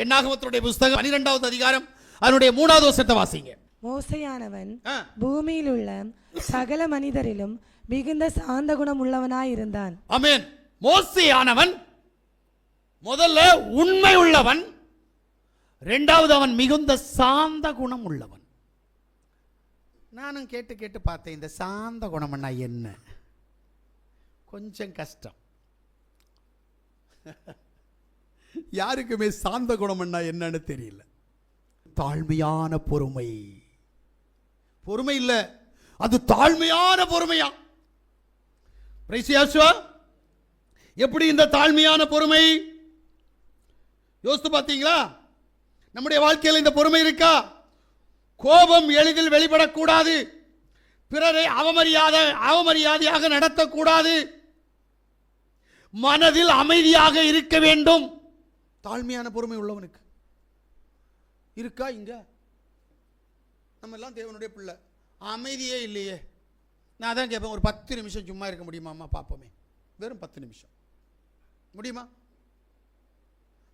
என்னாகமத்தினுடைய புஸ்தகம் 12வது அதிகாரம் அதனுடைய 3வது வசனத்தை வாசிங்க. மோசேயானவன் பூமியில் உள்ள சகல மனிதரிலும் மிகுந்த சாந்த குணம் உள்ளவனாய் இருந்தான். ஆமென். மோசேயானவன் முதல்ல உண்மை உள்ளவன், இரண்டாவது அவன் மிகுந்த சாந்த குணம் உள்ளவன். நானும் கேட்டு கேட்டு பார்த்தேன், இந்த சாந்த குணம்னா என்ன? கொஞ்சம் கஷ்டம். யாருக்குமே சாந்த குணம்னா என்னன்னு தெரியல. தாழ்மையான பொறுமை. பொறுமை இல்ல, அது தாழ்மையான பொறுமையா? எப்படி இந்த தாழ்மையான பொறுமை? யோசித்து பார்த்தீங்களா? நம்முடைய வாழ்க்கையில் இந்த பொறுமை இருக்கா? கோபம் எளிதில் வெளிப்படக்கூடாது, பிறரை அவமரியாதையாக நடத்தக்கூடாது, மனதில் அமைதியாக இருக்க வேண்டும். தாழ்மையான பொறுமை உள்ளவனுக்கு இருக்கா? இங்க நம்ம எல்லாம் தேவனுடைய பிள்ளை, அமைதியே இல்லையே. நான் தான் கேட்பேன், ஒரு 10 நிமிஷம் சும்மா இருக்க முடியுமாம்மா? பார்ப்போமே. வெறும் 10 நிமிஷம் முடியுமா?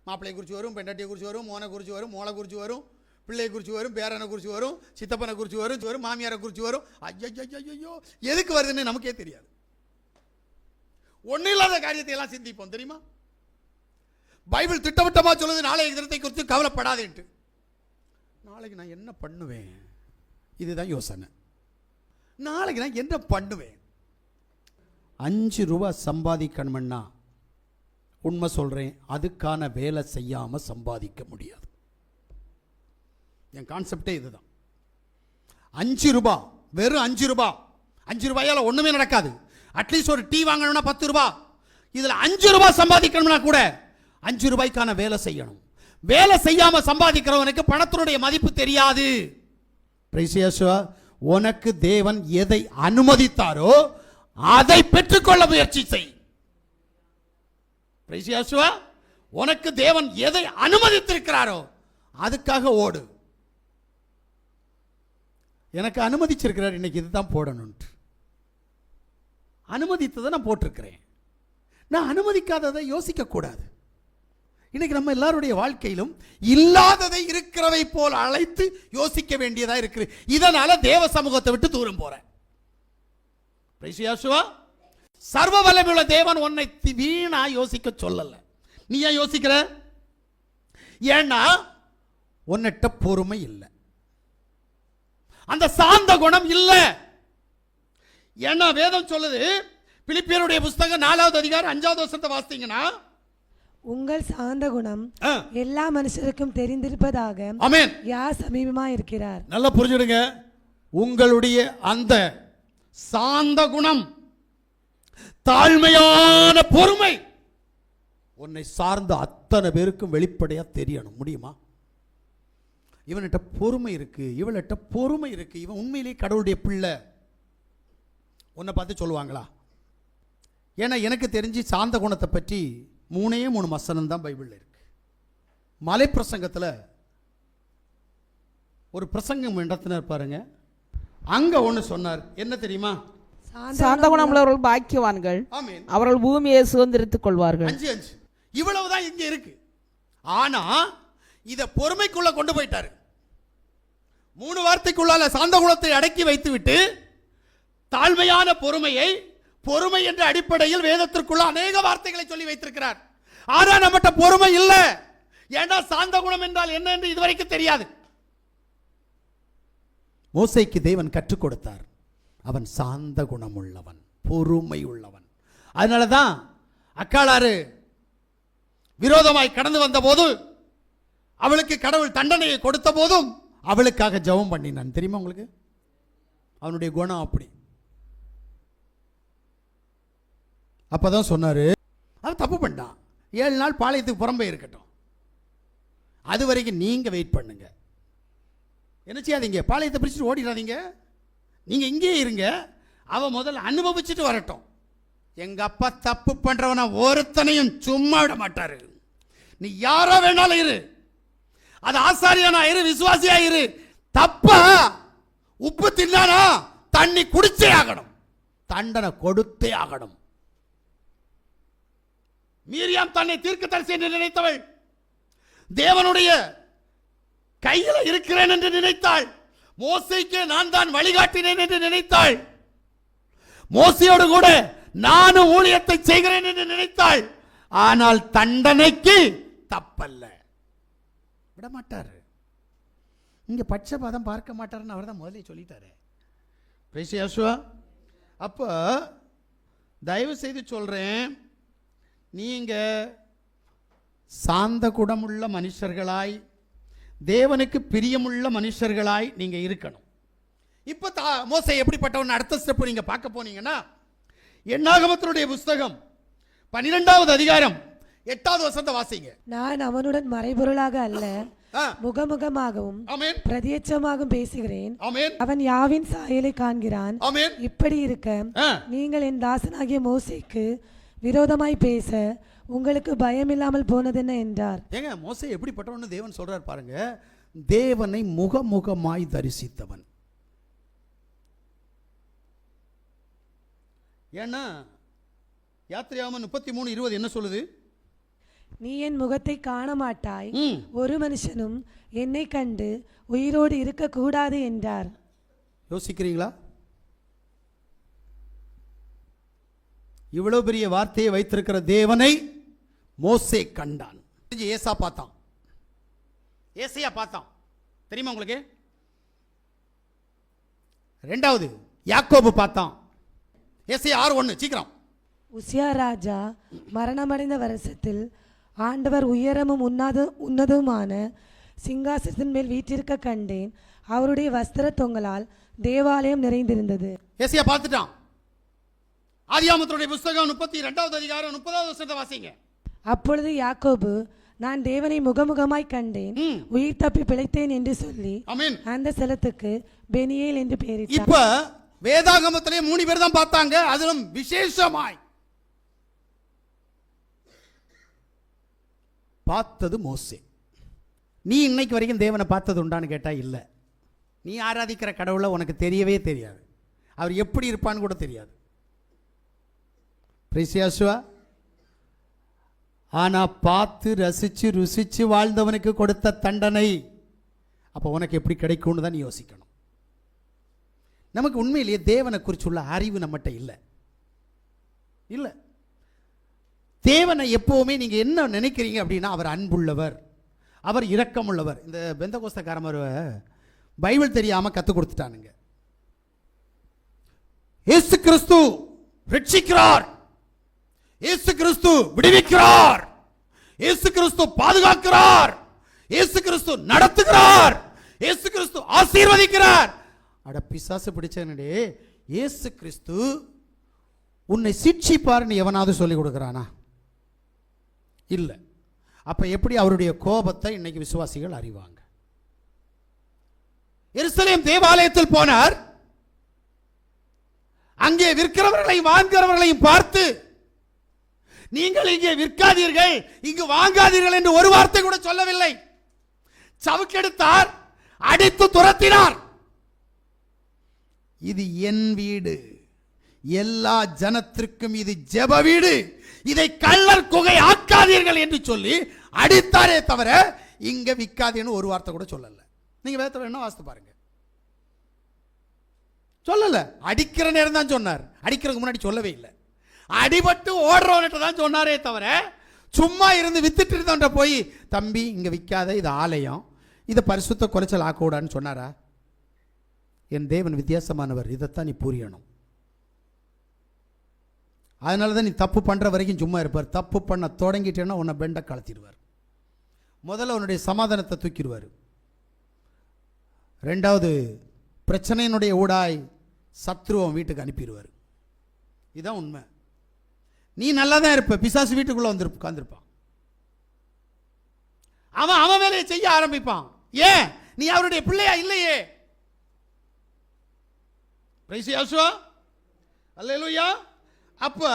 மாப்பிள்ளையை குறித்து வரும், பெண்டாட்டியை குறித்து வரும், மோனை குறித்து வரும், மோளை குறித்து வரும், பிள்ளையை குறித்து வரும், பேரனை குறித்து வரும், சித்தப்பனை குறித்து வரும், மாமியாரை குறித்து வரும். ஐயோ, எதுக்கு வருதுன்னு நமக்கே தெரியாது. ஒன்றும் இல்லாத காரியத்தை எல்லாம் சிந்திப்போம் தெரியுமா? பைபிள் திட்டவட்டமா சொல்லுது, நாளைய தினத்தை குறித்து கவலைப்படாதேன்ட்டு. நாளைக்கு நான் என்ன பண்ணுவேன்? இதுதான் யோசனை. நாளைக்கு நான் என்ன பண்ணுவேன்? 5 ரூபாய் சம்பாதிக்கணும்னா உண்மை சொல்றேன், அதுக்கான வேலை செய்யாம சம்பாதிக்க முடியாது. என் கான்செப்டே இதுதான். 5 ரூபாய், வெறும் 5 ரூபாய். 5 ரூபாயால ஒண்ணுமே நடக்காது. அட்லீஸ்ட் ஒரு டீ வாங்கணும்னா 10 ரூபாய். இதுல 5 ரூபாய் சம்பாதிக்கணும்னா கூட 5 ரூபாய்க்கான வேலை செய்யணும். வேலை செய்யாம சம்பாதிக்கிறவனுக்கு பணத்தினுடைய மதிப்பு தெரியாது. உனக்கு தேவன் எதை அனுமதித்தாரோ அதை பெற்றுக்கொள்ள முயற்சி செய். உனக்கு தேவன் எதை அனுமதித்திருக்கிறாரோ அதுக்காக ஓடு. எனக்கு அனுமதிச்சிருக்கிறார் இன்னைக்கு இதுதான் போடணும். அனுமதித்ததை நான் போட்டிருக்கிறேன். நான் அனுமதிக்காததை யோசிக்க கூடாது. இன்னைக்கு நம்ம எல்லாருடைய வாழ்க்கையிலும் இல்லாததை இருக்கிறவை போல் அழைத்து யோசிக்க வேண்டியதா இருக்கு. இதனால தேவ சமூகத்தை விட்டு தூரம் போறேன். சர்வ வல்லமையுள்ள தேவன் உன்னை வீணா யோசிக்க சொல்லல. நீ ஏன் யோசிக்கிற? ஏன்னா உன்னிட்ட பொறுமை இல்லை, அந்த சாந்த குணம் இல்லை. ஏன்னா வேதம் சொல்லுது, பிலிப்பியருடைய புஸ்தகம் 4வது அதிகாரம் 5வது வசனத்தை வாசித்தீங்கன்னா, உங்கள் சாந்த குணம் எல்லா மனுஷருக்கும் தெரிந்திருப்பதாக ஆமென் யார் சமீபமா இருக்கிறார். நல்லா புரிஞ்சுடுங்க. உங்களுடைய அந்த சாந்த குணம், தாழ்மையான பொறுமை உன்னை சார்ந்த அத்தனை பேருக்கும் வெளிப்படையா தெரியணும். முடியுமா? இவன்கிட்ட பொறுமை இருக்கு, இவள்கிட்ட பொறுமை இருக்கு, இவன் உண்மையிலேயே கடவுளுடைய பிள்ளை, உன்னை பார்த்து சொல்லுவாங்களா? ஏன்னா எனக்கு தெரிஞ்சு சாந்த குணத்தை பற்றி 3 வசனம் தான் பைபிளில் இருக்கு. மலை பிரசங்கத்தில் ஒரு பிரசங்கம் நடத்தினார் பாருங்க. அங்க ஒன்று சொன்னார். என்ன தெரியுமா? சாந்த குணம் உள்ளவர்கள் பாக்கியவான்கள், அவர்கள் பூமியை சுதந்திரித்துக் கொள்வார்கள். 5 இவ்வளவுதான் இங்க இருக்கு. ஆனா இத பொறுமைக்குள்ள கொண்டு போயிட்டாரு. 3 வார்த்தைக்குள்ளால சாந்த குணத்தை அடக்கி வைத்து விட்டு தாழ்மையான பொறுமையை, பொறுமை என்ற அடிப்படையில் வேதத்திற்குள்ள அநேக வார்த்தைகளை சொல்லி வைத்திருக்கிறார். ஆனா நம்மகிட்ட பொறுமை இல்லை. ஏன்னா சாந்த குணம் என்றால் என்ன என்று இதுவரைக்கும் தெரியாது. மோசேக்கு தேவன் கற்றுக் கொடுத்தார். அவன் சாந்த குணம் உள்ளவன், பொறுமை உள்ளவன். அதனாலதான் அக்காளாறு விரோதமாய் கடந்து வந்த போது அவளுக்கு கடவுள் தண்டனையை கொடுத்த போதும் அவளுக்காக ஜெபம் பண்ணினான். தெரியுமா உங்களுக்கு? அவனுடைய குணம் அப்படி. அப்பதான் சொன்னாரு, அவன் தப்பு பண்ணிட்டான், 7 நாள் பாளையத்துக்கு புறம்பே இருக்கட்டும், அது வரைக்கும் நீங்க வெயிட் பண்ணுங்க, என்ன செய்யாதீங்க, பாளையத்தை பிடிச்சிட்டு ஓடிடாதீங்க, நீங்க இங்கே இருங்க, அவன் முதல்ல அனுபவிச்சுட்டு வரட்டும். எங்க அப்பா தப்பு பண்றவன ஒருத்தனையும் சும்மா விட மாட்டாரு. நீ யாரோ வேணாலும் இரு, அது ஆசாரியானா இரு, விசுவாசியா இரு, தப்பா உப்பு தின்னானா தண்ணி குடிச்சே ஆகணும், தண்டனை கொடுத்தே ஆகணும். மீரியாம் தன்னை தீர்க்கதரிசி என்று நினைத்தவள், தேவனுடைய கையில் இருக்கிறேன் என்று நினைத்தாள். மோசேக்கு நான் தான் வழிகாட்டினேன் என்று நினைத்தாள். மோசேயோடு கூட நானும் ஊழியத்தை செய்கிறேன் என்று நினைத்தாள். ஆனால் தண்டனைக்கு தப்பல்ல. விட மாட்டார். இங்க பட்சபாதம் பார்க்க மாட்டாருன்னு அவர் தான் முதலே சொல்லிட்டாரு. அப்ப தயவு செய்து சொல்றேன், நீங்க சாந்த குணமுள்ள மனுஷர்களாய், தேவனுக்கு பிரியமுள்ள மனுஷர்களாய் நீங்க இருக்கணும். இப்ப மோசே எப்படிப்பட்டவன் அடுத்த ஸ்டெப் நீங்க பார்க்க போனீங்கன்னா, என்னாகமத்தினுடைய புஸ்தகம் 12வது அதிகாரம் 8வது வசனத்தை வாசிங்க. நான் அவனுடன் மறைபொருளாக அல்ல, முகமுகமாகவும் பிரத்யட்சமாகவும் பேசுகிறேன். அவன் யாவின் சாயலை காண்கிறான். இப்படி இருக்க நீங்கள் என் தாசனாகிய மோசேக்கு விரோதமாய் பேச உங்களுக்கு பயம் இல்லாமல் போனதென்ன என்றார். ஏங்க மோசே எப்படிப்பட்டவன்னு தேவன் சொல்றார் பாருங்க. தேவனை முகமுகமாய் தரிசித்தவன். ஏன்னா யாத்திரையாகமம் 33:20 என்ன சொல்லுது? நீ என் முகத்தை காண மாட்டாய், ஒரு மனுஷனும் என்னை கண்டு உயிரோடு இருக்க கூடாது என்றார். யோசிக்கிறீங்களா? இவ்வளவு பெரிய வார்த்தையை வைத்திருக்கிற தேவனை மோசே கண்டான். ஏசா பார்த்தான், ஏசையா பார்த்தான். தெரியுமா உங்களுக்கு? இரண்டாவது யாக்கோபு பார்த்தான். ஏசையா 6:1 சீக்கிரம். உசியா ராஜா மரணமடைந்த வருஷத்தில் ஆண்டவர் உயரமும் உன்னதமுமான சிங்காசனத்தின் மேல் வீற்றிருக்க கண்டேன். அவருடைய வஸ்திர தொங்கலால் தேவாலயம் நிறைந்திருந்தது. ஏசையா பார்த்துட்டான். ஆதியாகமத்தினுடைய புஸ்தகம் 32வது அதிகாரம் 30வது வசனத்தை வாசிங்க. அப்பொழுது யாக்கோபு, நான் தேவனை முகமுகமாய் கண்டேன், உயிர் தப்பி பிழைத்தேன் என்று சொல்லி அந்த ஸ்தலத்துக்கு பெனியேல் என்று பெயரிட்டார். இப்ப வேதாகமத்திலே 3 பேர் தான் பார்த்தாங்க. அதிலும் விசேஷமாய் பார்த்தது மோசே. நீ இன்னைக்கு வரைக்கும் தேவனை பார்த்தது உண்டான்னு கேட்டா இல்ல. நீ ஆராதிக்கிற கடவுளை உனக்கு தெரியவே தெரியாது. அவர் எப்படி இருப்பான்னு கூட தெரியாது. ஆனா பார்த்து ரசிச்சு ருசிச்சு வாழ்ந்தவனுக்கு கொடுத்த தண்டனை அப்ப உனக்கு எப்படி கிடைக்கும்னு தான் யோசிக்கணும். நமக்கு உண்மையிலேயே தேவனை குறிச்சுள்ள அறிவு நம்மகிட்ட இல்லை. இல்லை, தேவனை எப்பவுமே நீங்க என்ன நினைக்கிறீங்க அப்படின்னா, அவர் அன்புள்ளவர், அவர் இரக்கமுள்ளவர். இந்த பெந்தகோஸ்தக்காரர் பைபிள் தெரியாம கற்றுக் கொடுத்துட்டானுங்க. இயேசு கிறிஸ்து ரட்சிக்கிறார், இயேசு கிறிஸ்து விடுவிக்கிறார், இயேசு கிறிஸ்து பாதுகாக்கிறார், இயேசு கிறிஸ்து நடத்துகிறார், இயேசு கிறிஸ்து ஆசீர்வதிக்கிறார். அட பிசாசு பிடிச்சனே, இயேசு கிறிஸ்து உன்னை சிட்சிப்பார்னு எவனாவது சொல்லி கொடுக்கிறானா? இல்ல. அப்ப எப்படி அவருடைய கோபத்தை இன்னைக்கு விசுவாசிகள் அறிவாங்க? எருசலேம் தேவாலயத்தில் போனார். அங்கே விற்கிறவர்களையும் வாங்குகிறவர்களையும் பார்த்து, நீங்கள் இங்கே விற்காதீர்கள், இங்கு வாங்காதீர்கள் என்று ஒரு வார்த்தை கூட சொல்லவில்லை. சவுக்கெடுத்தார், அடித்து துரத்தினார். இது என் வீடு, எல்லா ஜனத்திற்கும் இது ஜெப வீடு, இதை கள்ளர் குகை ஆக்காதீர்கள் என்று சொல்லி அடித்தாரே தவிர இங்க விற்காதீன்னு ஒரு வார்த்தை கூட சொல்லல. நீங்க வேற என்ன வாசித்து பாருங்க. சொல்லல. அடிக்கிற நேரம் தான் சொன்னார், அடிக்கிறதுக்கு முன்னாடி சொல்லவே இல்லை. அடிபட்டு ஓடுறவன்கிட்ட தான் சொன்னாரே தவிர சும்மா இருந்து வித்துட்டு இருந்தவன்ட்ட போய், தம்பி இங்க விற்காத, இது ஆலயம், இதை பரிசுத்த குறைச்சல் ஆக்கூடான்னு சொன்னாரா? என் தேவன் வித்தியாசமானவர், இதைத்தான் நீ புரியணும். அதனால தான் நீ தப்பு பண்ற வரைக்கும் சும்மா இருப்பார். தப்பு பண்ண தொடங்கிட்டேன்னா உன்னை பெண்ட கலத்திடுவார். முதல்ல உன்னுடைய சமாதானத்தை தூக்கிடுவார். ரெண்டாவது, பிரச்சனையினுடைய ஊடாய் சத்ருவம் வீட்டுக்கு அனுப்பிடுவார். இதுதான் உண்மை. நீ நல்லா தான் இருப்ப, பிசாசு வீட்டுக்குள்ள வந்து உட்கார்ந்துருப்பான். அவன் வேலையை செய்ய ஆரம்பிப்பான். ஏன்? நீ அவருடைய பிள்ளையா இல்லையே. அல்லேலூயா. அப்ப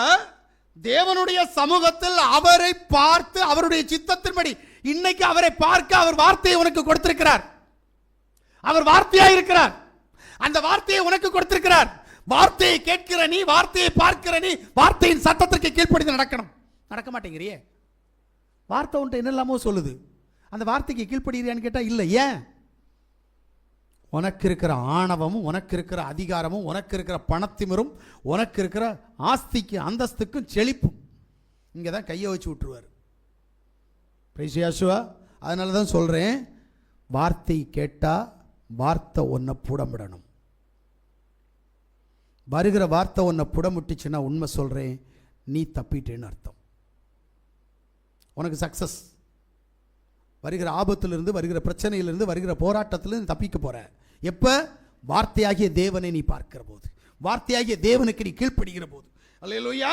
தேவனுடைய சமூகத்தில் அவரை பார்த்து அவருடைய சித்தத்தின்படி இன்னைக்கு அவரை பார்க்க அவர் வார்த்தையை உனக்கு கொடுத்திருக்கிறார். அவர் வார்த்தையாக இருக்கிறார். அந்த வார்த்தையை உனக்கு கொடுத்திருக்கிறார். வார்த்தையை கேட்கிற நீ, வார்த்தையை பார்க்கிற நீ, வார்த்தையின் சத்தத்திற்கு கீழ்ப்படிந்து நடக்கணும். நடக்க மாட்டேங்கிறியே. வார்த்தை ஒன்று என்னெல்லாமோ சொல்லுது, அந்த வார்த்தைக்கு கீழ்ப்படுகிறியான்னு கேட்டால் இல்லை. ஏன்? உனக்கு இருக்கிற ஆணவமும், உனக்கு இருக்கிற அதிகாரமும், உனக்கு இருக்கிற பணத்திமிரும், உனக்கு இருக்கிற ஆஸ்திக்கு அந்தஸ்துக்கும் செழிப்பும் இங்கே தான் கையை வச்சு விட்டுருவார். பிரைசியாசுவா. அதனால தான் சொல்கிறேன், வார்த்தை கேட்டால் வார்த்தை ஒன்றை புடமிடணும். வருகிற வார்த்தை ஒன்றை புடமுட்டிச்சுன்னா உண்மை சொல்கிறேன், நீ தப்பிட்டேன்னு அர்த்தம். உனக்கு சக்சஸ். வருகிற ஆபத்திலிருந்து, வருகிற பிரச்சனையிலிருந்து, வருகிற போராட்டத்திலிருந்து தப்பிக்க போற. எப்போ? வார்த்தையாகிய தேவனை நீ பார்க்கிற போது, வார்த்தையாகிய தேவனுக்கு நீ கீழ்ப்படுகிற போது. அல்லேலூயா.